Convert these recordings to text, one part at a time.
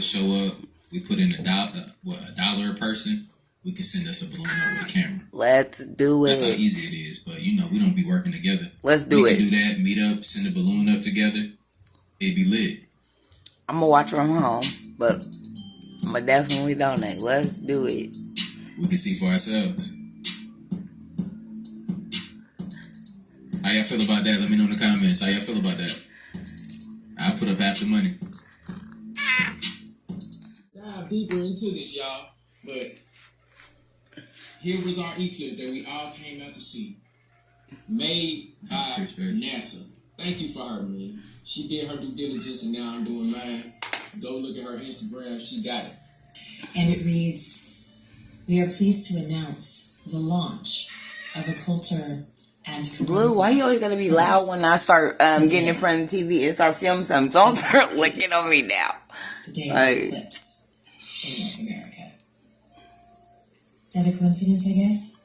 show up, we put in $1 a person, we can send us a balloon up with a camera. Let's do it. That's how easy it is. But you know, we don't be working together. Let's do it. We can do that, meet up, send a balloon up together. It'd be lit. I'm gonna watch from home, but I'm gonna definitely donate. Let's do it. We can see for ourselves. How y'all feel about that? Let me know in the comments. How y'all feel about that? I'll put up half the money. Dive deeper into this, y'all. But here was our eclipse that we all came out to see. Made by NASA. Thank you for her, man. She did her due diligence, and now I'm doing mine. Go look at her Instagram. She got it. And it reads, "We are pleased to announce the launch of a culture and Blue, why you always gotta be loud when I start getting in front of the TV and start filming something? Don't start licking on me now. the day of the eclipse in North America." Another coincidence, I guess?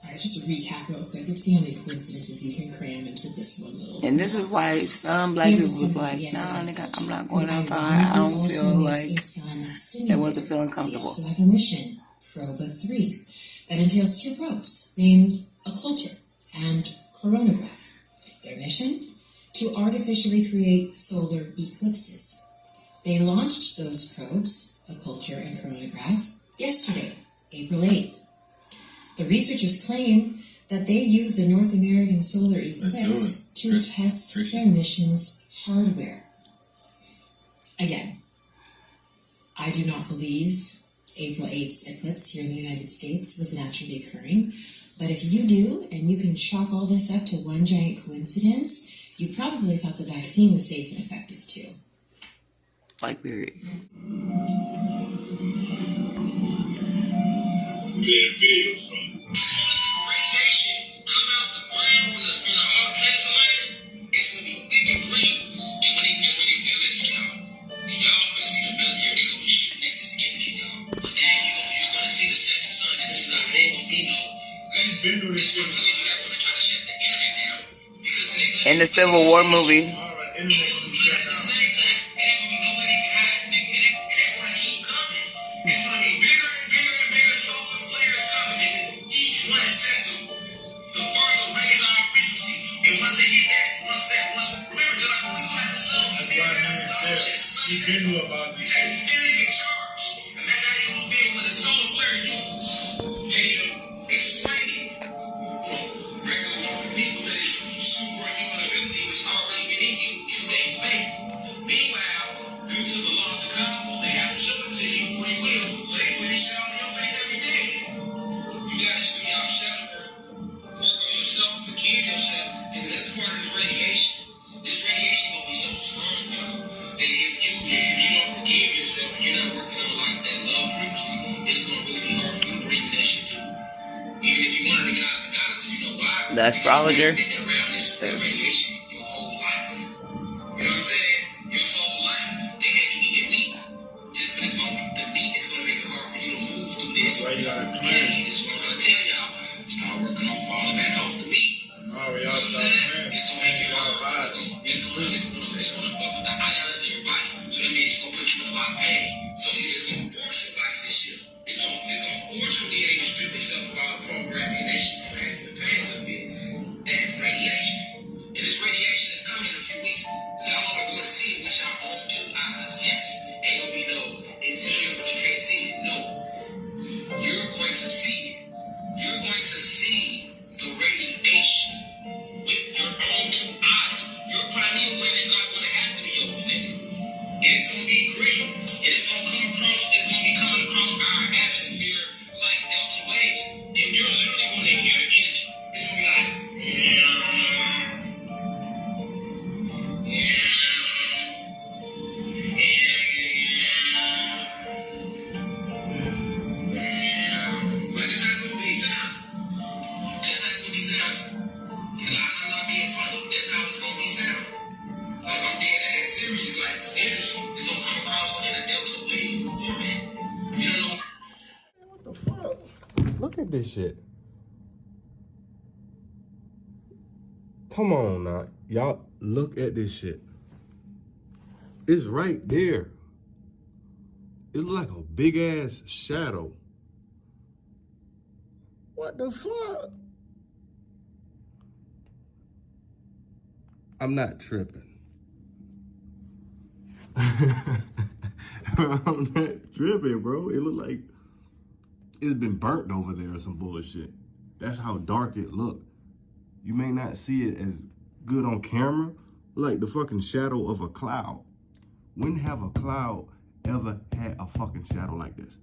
Alright, just to recap real quick. Let's see how many coincidences we can cram into this one little. And this is why some black people was like, nah, nigga, I'm not going outside. I don't feel like it wasn't feeling comfortable. They also have a mission, Proba 3, that entails 2 probes named Occulture and Coronagraph. Their mission? To artificially create solar eclipses. They launched those probes, Occulture and Coronagraph, yesterday, April 8th. The researchers claim that they used the North American solar eclipse to test their mission's hardware. Again, I do not believe April 8th's eclipse here in the United States was naturally occurring, but if you do, and you can chalk all this up to one giant coincidence, you probably thought the vaccine was safe and effective too. Like, period. Radiation come out the brain from the planet it's gonna be big and green. And when they listen, y'all gonna see the military, they gonna be shooting at this energy, y'all. But then you're gonna see the second sun, and it's not, they ain't gonna be no. It's been doing this. I'm telling you, I wanna try to shut the internet down because nigga. In the Civil War movie. Internet gonna be shut down. At the same time, it ain't gonna be no way they can hide, nigga. It ain't gonna keep coming. It's gonna be bigger and bigger and bigger solar flares coming, nigga. Each one is second. The further raise our frequency. And once they hit that, remember, just like we go at the sun, we feel that. We've been knew about this shit. You feel you get charged. And that guy you gonna feel when the solar flare you can't even explain it. From regular people to this superhuman ability which already been in you, it stays vacant. Meanwhile, due to the law of the cosmos, they have to show it to you free will. So they put this shit on your face every day. You gotta do y'all shadow work. Work on yourself, forgive yourself, and that's part of this radiation. This radiation gonna be so strong, y'all. And if you don't forgive yourself and you're not working on like that love frequency, it's gonna really be hard for you to breathe in that shit too. Even if you're one of the guys and goddesses, you know why? The astrologer. You've been around this radiation your whole life. You know what I'm saying? Your whole life. They had you eating meat just for this moment. The meat is gonna make it hard for you to move through this. That's why you gotta cleanse. This is what I'm gonna tell y'all. Start working on falling back off the meat. Tomorrow y'all start cleansing. It's gonna make it hard. It's gonna fuck with the ions in your body. So that means it's gonna put you in a lot of pain. So it's gonna force your body this shit. It's gonna force your DNA to strip itself of all the programming, and that shit gonna have you in pain a little bit. That radiation. And this radiation is coming in a few weeks. Y'all are going to see it with your own 2 eyes. Yes. Ain't gonna be no, it's here, but you can't see it. No. You're going to see it. You're going to see the radiation with your own 2 eyes. Your pineal gland is not going to have to be open, nigga. It's going to be green. And it's going to come across, it's going to be coming across our atmosphere like delta waves. And you're literally going to hear the energy. It's going to be like, like this is going to be sound. That's how it's going to be sound. And I'm not being funny. That's how it's going to be sound. Like I'm dead ass serious. Like this energy is going to come across in a delta wave format. If you don't know. What the fuck? Look at this shit. Come on now. Y'all look at this shit. It's right there. It looked like a big ass shadow. What the fuck? I'm not tripping. I'm not tripping, bro. It looked like it's been burnt over there or some bullshit. That's how dark it looked. You may not see it as good on camera, like the fucking shadow of a cloud. When have a cloud ever had a fucking shadow like this?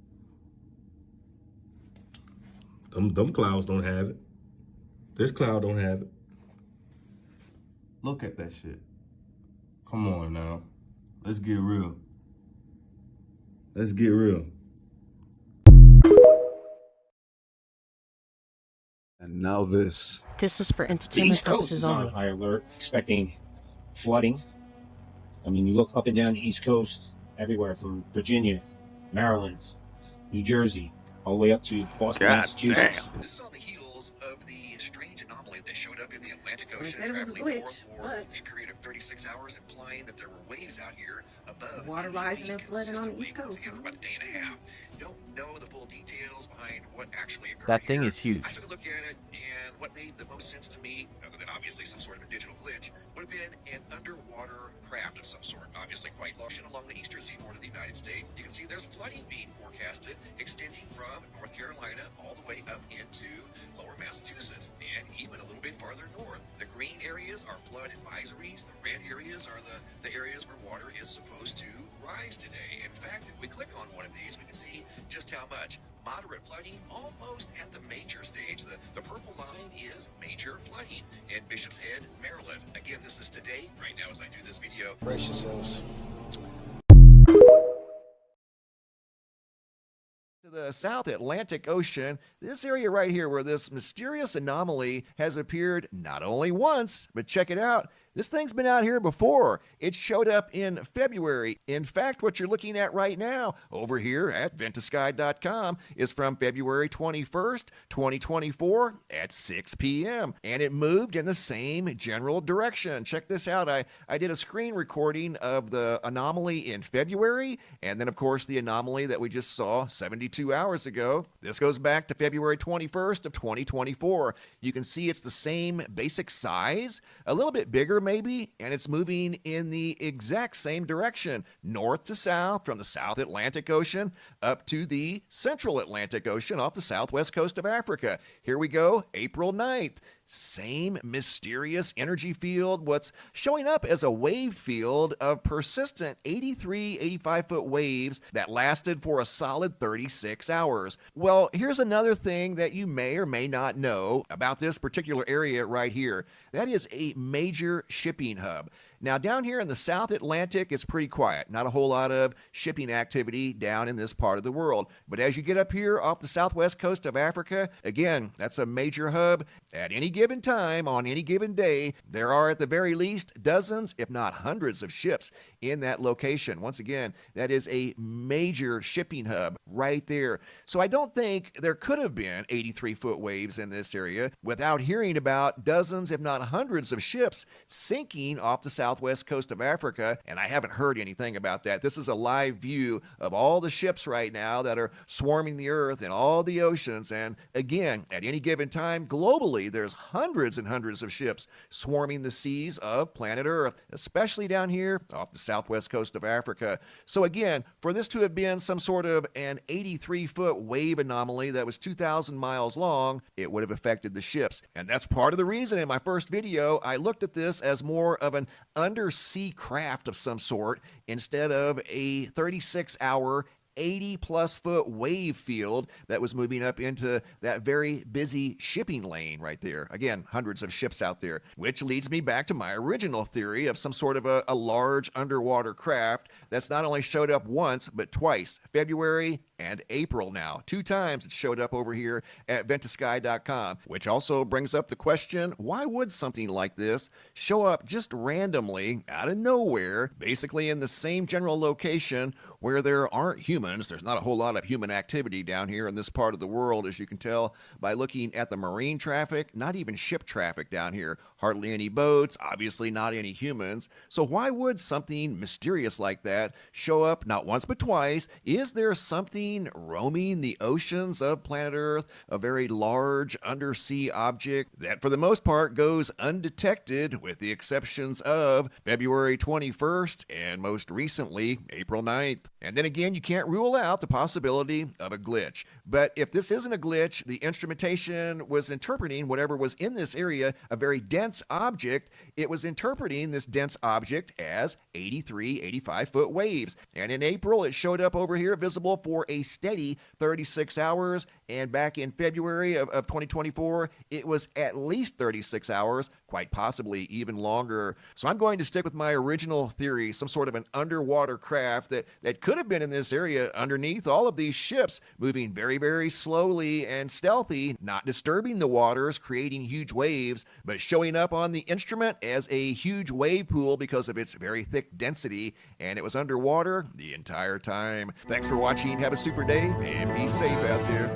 Them clouds don't have it. This cloud don't have it. Look at that shit. Come on now. Let's get real. Let's get real. And now this. This is for entertainment purposes only. On high alert, expecting flooding. I mean, you look up and down the East Coast, everywhere from Virginia, Maryland, New Jersey, all the way up to Boston, Massachusetts. Damn. This is on the heels of the strange anomaly that showed up in the Atlantic Ocean, said it was a traveling glitch, north for a period of 36 hours, implying that there were waves out here above. Water rising and flooding on the East Coast, Together about a day and a half. Don't know the full details behind what actually occurred. That thing here. is huge. I took a look at it, and what made the most sense to me, other than obviously some sort of a digital glitch, would have been an underwater craft of some sort, obviously quite large and along the eastern seaboard of the United States. You can see there's flooding being forecasted, extending from North Carolina all the way up into lower Massachusetts, and even a little bit farther north. The green areas are flood advisories. The red areas are the areas where water is supposed to rise today. In fact, if we click on one of these, we can see just how much. Moderate flooding almost at the major stage. The purple line is major flooding in Bishop's Head, Maryland. Again, this is today, right now as I do this video. Brace yourselves. To the South Atlantic Ocean, this area right here where this mysterious anomaly has appeared not only once, but check it out, this thing's been out here before. It showed up in February. In fact, what you're looking at right now over here at ventusky.com is from February 21st, 2024 at 6 p.m. And it moved in the same general direction. Check this out. I did a screen recording of the anomaly in February, and then, of course, the anomaly that we just saw 72 hours ago. This goes back to February 21st of 2024. You can see it's the same basic size, a little bit bigger maybe, and it's moving in the exact same direction, north to south from the South Atlantic Ocean up to the Central Atlantic Ocean off the southwest coast of Africa. Here we go, April 9th. Same mysterious energy field, what's showing up as a wave field of persistent 83, 85-foot waves that lasted for a solid 36 hours. Well, here's another thing that you may or may not know about this particular area right here. That is a major shipping hub. Now, down here in the South Atlantic, it's pretty quiet. Not a whole lot of shipping activity down in this part of the world. But as you get up here off the southwest coast of Africa, again, that's a major hub. At any given time, on any given day, there are at the very least dozens, if not hundreds of ships in that location. Once again, that is a major shipping hub right there. So I don't think there could have been 83-foot waves in this area without hearing about dozens, if not hundreds of ships sinking off the southwest coast of Africa, and I haven't heard anything about that. This is a live view of all the ships right now that are swarming the earth and all the oceans, and again, at any given time, globally, there's hundreds and hundreds of ships swarming the seas of planet Earth, especially down here off the southwest coast of Africa. So again, for this to have been some sort of an 83-foot wave anomaly that was 2,000 miles long, it would have affected the ships. And that's part of the reason in my first video, I looked at this as more of an undersea craft of some sort instead of a 36-hour 80-plus foot wave field that was moving up into that very busy shipping lane right there. Again, hundreds of ships out there, which leads me back to my original theory of some sort of a large underwater craft that's not only showed up once, but twice, February and April now. 2 times it showed up over here at ventusky.com, which also brings up the question, why would something like this show up just randomly out of nowhere, basically in the same general location where there aren't humans? There's not a whole lot of human activity down here in this part of the world, as you can tell by looking at the marine traffic, not even ship traffic down here. Hardly any boats, obviously not any humans. So why would something mysterious like that show up not once but twice? Is there something roaming the oceans of planet Earth, a very large undersea object that for the most part goes undetected with the exceptions of February 21st and most recently April 9th? And then again, you can't rule out the possibility of a glitch. But if this isn't a glitch, the instrumentation was interpreting whatever was in this area, a very dense object. It was interpreting this dense object as 83, 85-foot waves. And in April, it showed up over here visible for a steady 36 hours. And back in February of 2024, it was at least 36 hours, quite possibly even longer. So I'm going to stick with my original theory, some sort of an underwater craft that could have been in this area underneath all of these ships, moving very, very slowly and stealthy, not disturbing the waters, creating huge waves, but showing up on the instrument as a huge wave pool because of its very thick density, and it was underwater the entire time. Thanks for watching. Have a super day, and be safe out there.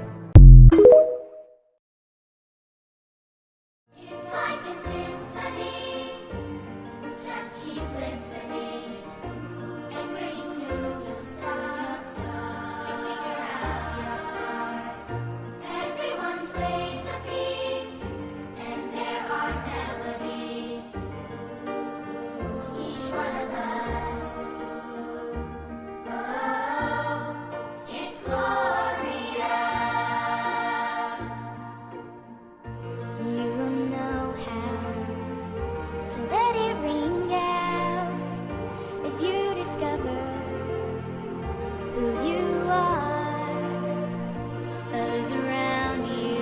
It's like a symphony. Just keep listening, and pretty soon you'll start to figure out your part. Everyone plays a piece, and there are melodies. Each one of us. Oh, it's glorious. You will know how to let it ring out as you discover who you are. Others around you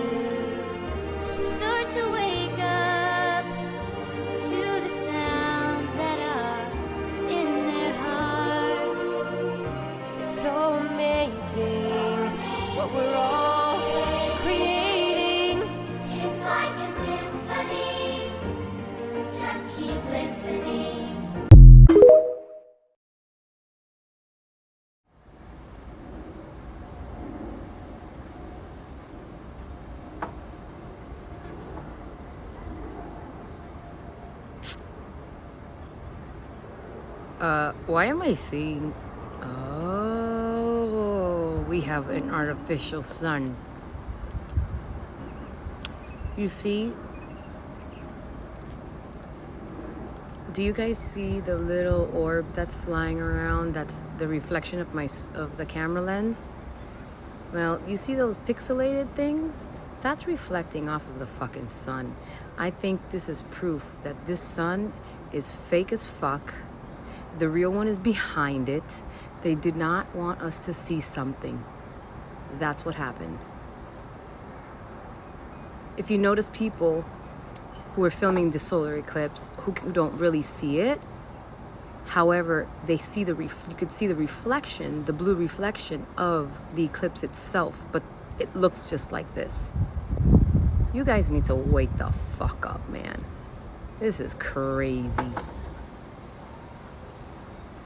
will start to wake up to the sounds that are in their hearts. It's so amazing what we're all creating. It's like a symphony. Just keep listening. Why am I seeing? Oh, we have an artificial sun. You see? Do you guys see the little orb that's flying around? That's the reflection of the camera lens. Well, you see those pixelated things? That's reflecting off of the fucking sun. I think this is proof that this sun is fake as fuck. The real one is behind it. They did not want us to see something. That's what happened. If you notice people who are filming the solar eclipse who don't really see it, however, they see you could see the reflection, the blue reflection of the eclipse itself, but it looks just like this. You guys need to wake the fuck up, man. This is crazy.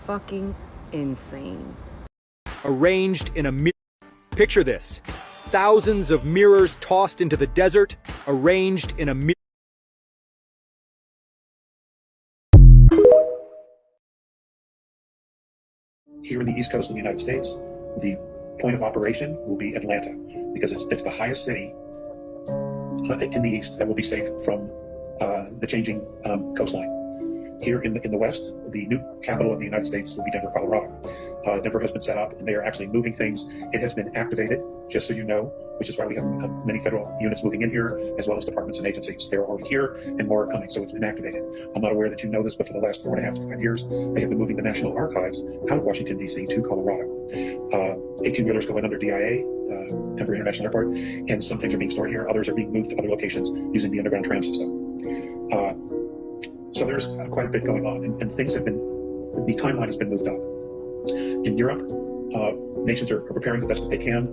Fucking insane. Arranged in a mirror. Picture this. Thousands of mirrors tossed into the desert, arranged in a mirror. Here in the East Coast of the United States, the point of operation will be Atlanta, because it's the highest city in the East that will be safe from the changing coastline. Here in the West, the new capital of the United States will be Denver, Colorado. Denver has been set up, and they are actually moving things. It has been activated, just so you know, which is why we have many federal units moving in here, as well as departments and agencies. They're already here, and more are coming, so it's been activated. I'm not aware that you know this, but for the last 4.5 to 5 years, they have been moving the National Archives out of Washington, D.C. to Colorado. 18-wheelers go in under DIA, Denver International Airport, and some things are being stored here. Others are being moved to other locations using the underground tram system. So there's quite a bit going on, and things have been, the timeline has been moved up. In Europe, nations are preparing the best that they can.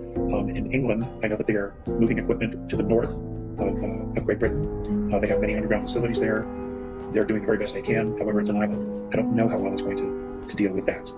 In England, I know that they are moving equipment to the north of Great Britain. They have many underground facilities there. They're doing the very best they can. However, it's an island. I don't know how well it's going to deal with that.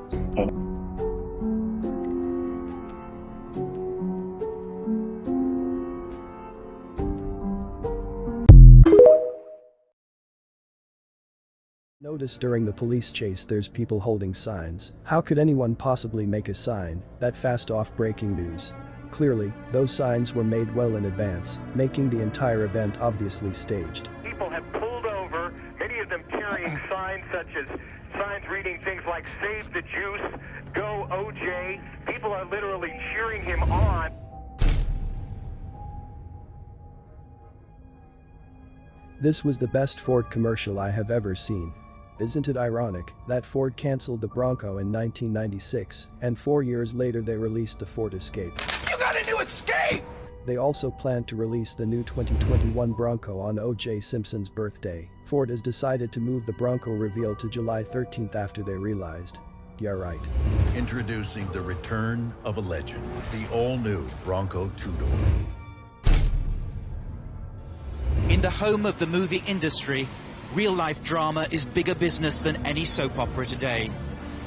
Notice during the police chase there's people holding signs. How could anyone possibly make a sign that fast off breaking news? Clearly, those signs were made well in advance, making the entire event obviously staged. People have pulled over, many of them carrying signs such as signs reading things like "Save the Juice," "Go OJ." People are literally cheering him on. This was the best Ford commercial I have ever seen. Isn't it ironic that Ford canceled the Bronco in 1996, and 4 years later they released the Ford Escape? You got a new Escape! They also plan to release the new 2021 Bronco on O.J. Simpson's birthday. Ford has decided to move the Bronco reveal to July 13th after they realized, yeah right. Introducing the return of a legend, the all-new Bronco two-door. In the home of the movie industry, real-life drama is bigger business than any soap opera today.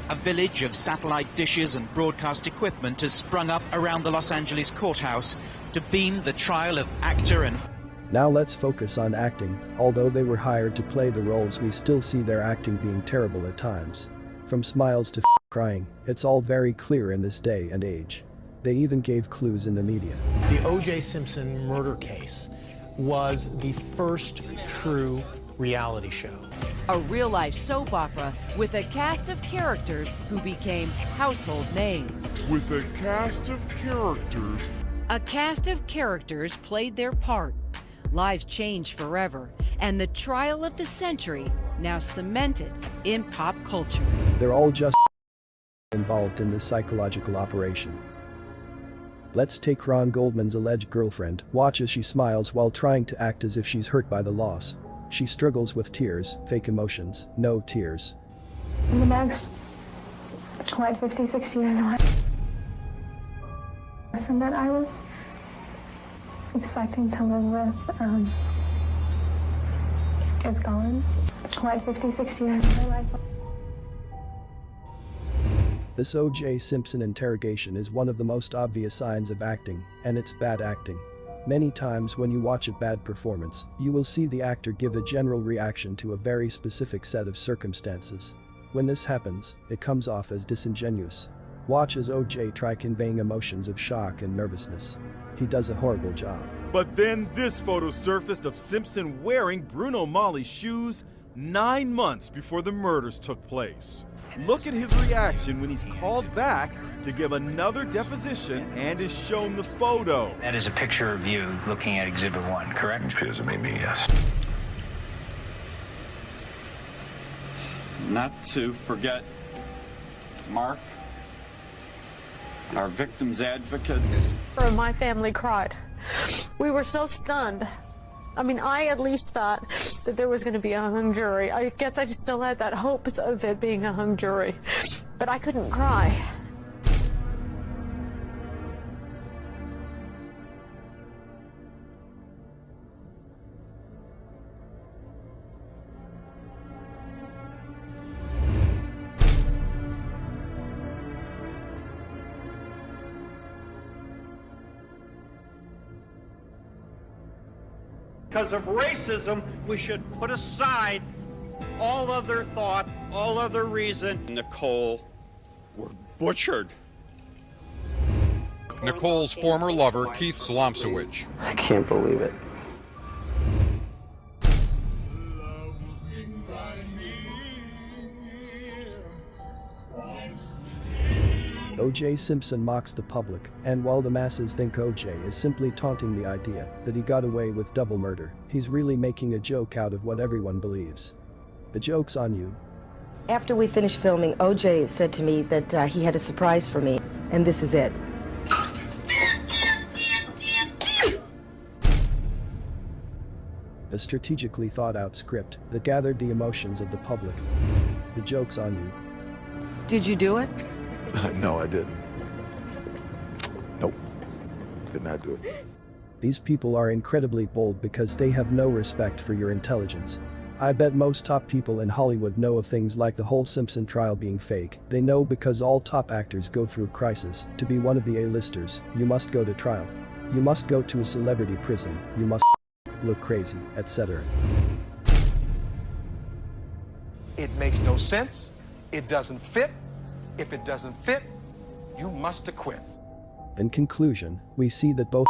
A village of satellite dishes and broadcast equipment has sprung up around the Los Angeles courthouse to beam the trial of actor and... Now let's focus on acting. Although they were hired to play the roles, we still see their acting being terrible at times. From smiles to crying, it's all very clear in this day and age. They even gave clues in the media. The O.J. Simpson murder case was the first true reality show. A real-life soap opera with a cast of characters who became household names. With a cast of characters. A cast of characters played their part. Lives changed forever, and the trial of the century now cemented in pop culture. They're all just involved in this psychological operation. Let's take Ron Goldman's alleged girlfriend. Watch as she smiles while trying to act as if she's hurt by the loss. She struggles with tears, fake emotions, no tears. In the next 50, 60 years of life, the person that I was expecting to live with is gone. 50, 60 years of my life. This O.J. Simpson interrogation is one of the most obvious signs of acting, and it's bad acting. Many times when you watch a bad performance, you will see the actor give a general reaction to a very specific set of circumstances. When this happens, it comes off as disingenuous. Watch as O.J. try conveying emotions of shock and nervousness. He does a horrible job. But then this photo surfaced of Simpson wearing Bruno Mali's shoes 9 months before the murders took place. Look at his reaction when he's called back to give another deposition and is shown the photo. That is a picture of you looking at Exhibit 1, correct? It appears to be me, yes. Not to forget Mark, our victim's advocate. My family cried. We were so stunned. I mean, I at least thought that there was going to be a hung jury. I guess I still had that hope of it being a hung jury, but I couldn't cry. Because of racism, we should put aside all other thought, all other reason. Nicole were butchered. Nicole's former lover, Keith Zlomsewicz. I can't believe it. O.J. Simpson mocks the public, and while the masses think O.J. is simply taunting the idea that he got away with double murder, he's really making a joke out of what everyone believes. The joke's on you. After we finished filming, O.J. said to me that he had a surprise for me, and this is it. A strategically thought-out script that gathered the emotions of the public. The joke's on you. Did you do it? No, I didn't. could not do it. These people are incredibly bold because they have no respect for your intelligence. I bet most top people in Hollywood know of things like the whole Simpson trial being fake. They know because all top actors go through crisis. To be one of the A-listers, you must go to trial. You must go to a celebrity prison. You must look crazy, etc. It makes no sense. It doesn't fit. If it doesn't fit, you must acquit. In conclusion, we see that both.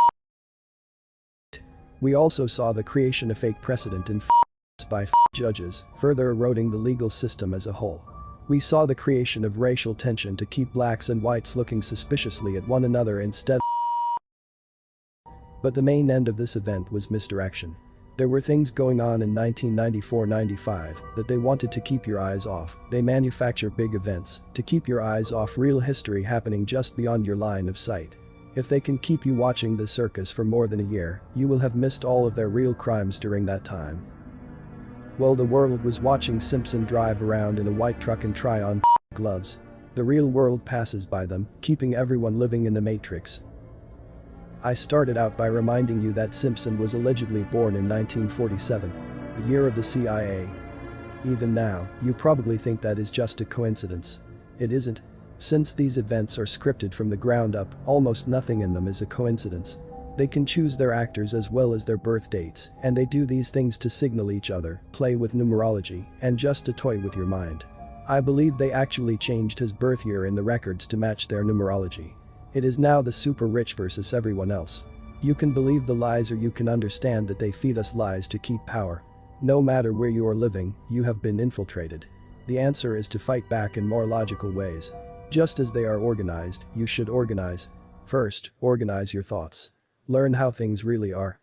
We also saw the creation of fake precedent in by judges, further eroding the legal system as a whole. We saw the creation of racial tension to keep blacks and whites looking suspiciously at one another instead. But the main end of this event was misdirection. There were things going on in 1994-95 that they wanted to keep your eyes off. They manufacture big events to keep your eyes off real history happening just beyond your line of sight. If they can keep you watching the circus for more than a year, you will have missed all of their real crimes during that time. While the world was watching Simpson drive around in a white truck and try on gloves, the real world passes by them, keeping everyone living in the Matrix. I started out by reminding you that Simpson was allegedly born in 1947, the year of the CIA. Even now, you probably think that is just a coincidence. It isn't. Since these events are scripted from the ground up, almost nothing in them is a coincidence. They can choose their actors as well as their birth dates, and they do these things to signal each other, play with numerology, and just to toy with your mind. I believe they actually changed his birth year in the records to match their numerology. It is now the super rich versus everyone else. You can believe the lies or you can understand that they feed us lies to keep power. No matter where you are living, you have been infiltrated. The answer is to fight back in more logical ways. Just as they are organized, you should organize. First, organize your thoughts. Learn how things really are.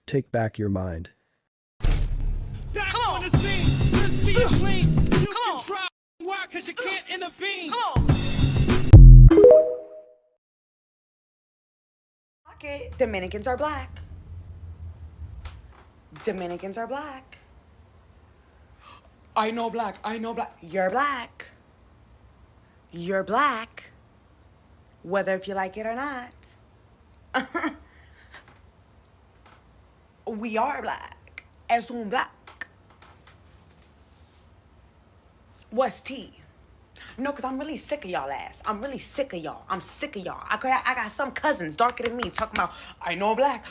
Take back your mind. Back on the scene, just be clean. You can try why, cause you can't intervene. Come on. Dominicans are black. Dominicans are black. I know black. You're black. You're black. Whether if you like it or not. We are black. Es un black. What's tea? No, because I'm really sick of y'all ass. I'm really sick of y'all. I'm sick of y'all. I got some cousins darker than me talking about, I know black.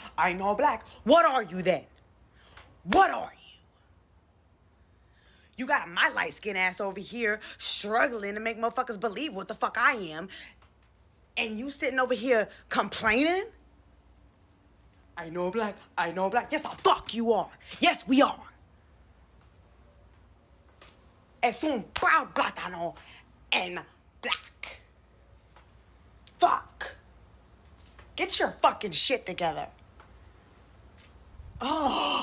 What are you then? What are you? You got my light-skinned ass over here struggling to make motherfuckers believe what the fuck I am. And you sitting over here complaining? I know black. Yes, the fuck you are. Yes, we are. Es un proud plátano and black. Fuck. Get your fucking shit together. Oh.